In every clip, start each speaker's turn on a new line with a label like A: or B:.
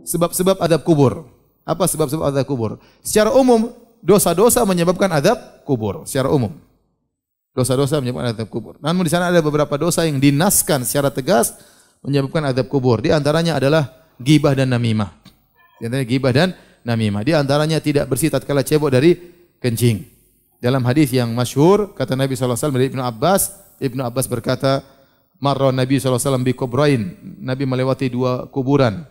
A: sebab-sebab azab kubur. Apa sebab-sebab azab kubur? Secara umum, dosa-dosa menyebabkan azab kubur. Secara umum. Dosa-dosa menyebabkan azab kubur. Namun di sana ada beberapa dosa yang dinaskan secara tegas menyebabkan azab kubur. Di antaranya adalah ghibah dan namimah. Di antaranya ghibah dan namimah. Di antaranya tidak bersih tatkala cebok dari kencing. Dalam hadis yang masyhur kata Nabi sallallahu alaihi wasallam dari Ibnu Abbas berkata, "Marra Nabi sallallahu alaihi wasallam bi qubrain." Nabi melewati dua kuburan.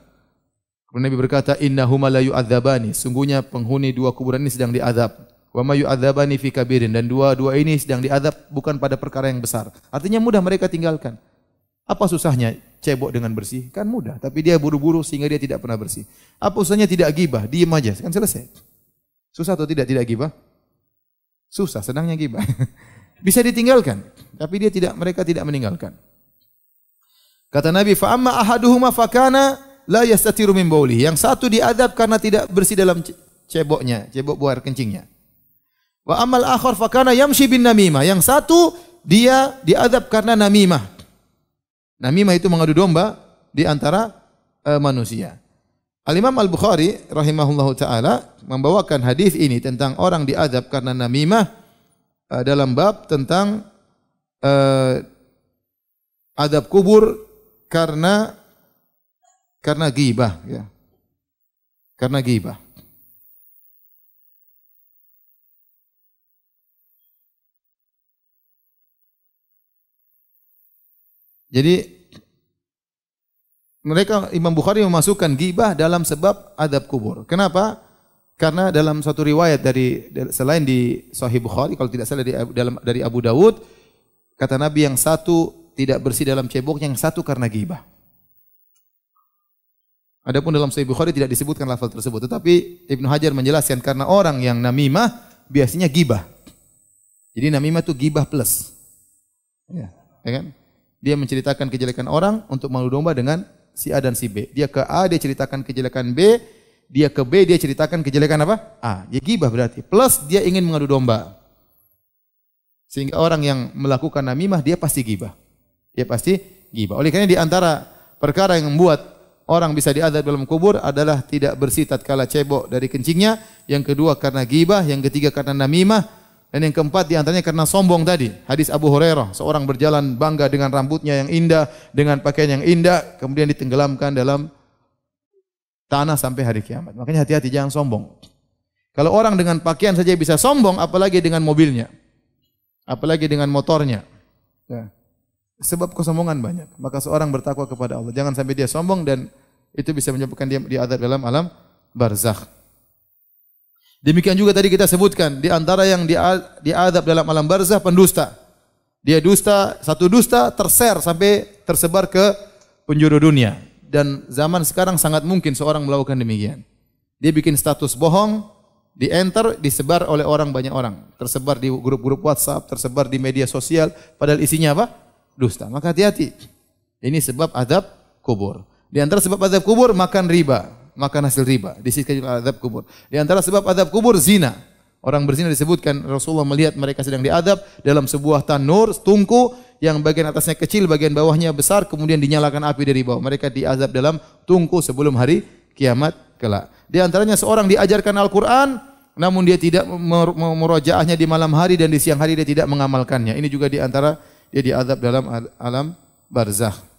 A: Kemudian Nabi berkata, "Innahuma la yu'adzabani." Sungguhnya penghuni dua kuburan ini sedang diazab. "Wa ma yu'adzabani fi kabirin." Dan dua-dua ini sedang diazab bukan pada perkara yang besar. Artinya mudah mereka tinggalkan. Apa susahnya cebok dengan bersih? Kan mudah, tapi dia buru-buru sehingga dia tidak pernah bersih. Apa susahnya tidak gibah? Diam aja, kan selesai. Susah atau tidak gibah? Susah, senangnya gibah. Bisa ditinggalkan, tapi mereka tidak meninggalkan. Kata Nabi, "Fa amma ahaduhuma fakana la yastatiru min bauli." Yang satu diadab karena tidak bersih dalam cebok buah air kencingnya. Wa amal akhar fakana yamshi bin namimah. Yang satu dia diadab karena namimah. Namimah itu mengadu domba di antara manusia. Al-Imam Al-Bukhari rahimahullahu taala membawakan hadis ini tentang orang diadab karena namimah dalam bab tentang adab kubur karena ghibah, ya. Karena ghibah. Jadi mereka Imam Bukhari memasukkan ghibah dalam sebab adab kubur. Kenapa? Karena dalam satu riwayat selain di Sahih Bukhari, kalau tidak salah dari Abu Dawud, kata Nabi yang satu tidak bersih dalam ceboknya, yang satu karena ghibah. Adapun dalam Sahih Bukhari tidak disebutkan lafaz tersebut, tetapi Ibnu Hajar menjelaskan karena orang yang namimah biasanya ghibah. Jadi namimah itu ghibah plus. Ya kan? Dia menceritakan kejelekan orang untuk mengadu domba dengan si A dan si B. Dia ke A, dia ceritakan kejelekan B. Dia ke B, dia ceritakan kejelekan apa? A. Dia ghibah berarti. Plus dia ingin mengadu domba. Sehingga orang yang melakukan namimah, dia pasti ghibah. Dia pasti ghibah. Oleh karena di antara perkara yang membuat orang bisa diazab dalam kubur adalah tidak bersih tatkala cebok dari kencingnya. Yang kedua karena ghibah. Yang ketiga karena namimah. Dan yang keempat di antaranya karena sombong tadi. Hadis Abu Hurairah, seorang berjalan bangga dengan rambutnya yang indah, dengan pakaian yang indah, kemudian ditenggelamkan dalam tanah sampai hari kiamat. Makanya hati-hati, jangan sombong. Kalau orang dengan pakaian saja bisa sombong, apalagi dengan mobilnya, apalagi dengan motornya. Ya. Sebab kesombongan banyak. Maka seorang bertakwa kepada Allah. Jangan sampai dia sombong dan itu bisa menyebabkan dia diazab dalam alam barzakh. Demikian juga tadi kita sebutkan di antara yang diazab dalam alam barzakh pendusta. Dia dusta, satu dusta terser sampai tersebar ke penjuru dunia. Dan zaman sekarang sangat mungkin seorang melakukan demikian. Dia bikin status bohong, di-enter, disebar oleh banyak orang. Tersebar di grup-grup WhatsApp, tersebar di media sosial, padahal isinya apa? Dusta. Maka hati-hati. Ini sebab azab kubur. Di antara sebab azab kubur makan riba. Makan hasil riba, disisihkan azab kubur. Di antara sebab azab kubur zina. Orang berzina disebutkan Rasulullah melihat mereka sedang diazab dalam sebuah tanur, tungku yang bagian atasnya kecil, bagian bawahnya besar, kemudian dinyalakan api dari bawah. Mereka diazab dalam tungku sebelum hari kiamat kelak. Di antaranya seorang diajarkan Al-Qur'an namun dia tidak memurojaahnya di malam hari dan di siang hari dia tidak mengamalkannya. Ini juga di antara dia diazab dalam alam barzakh.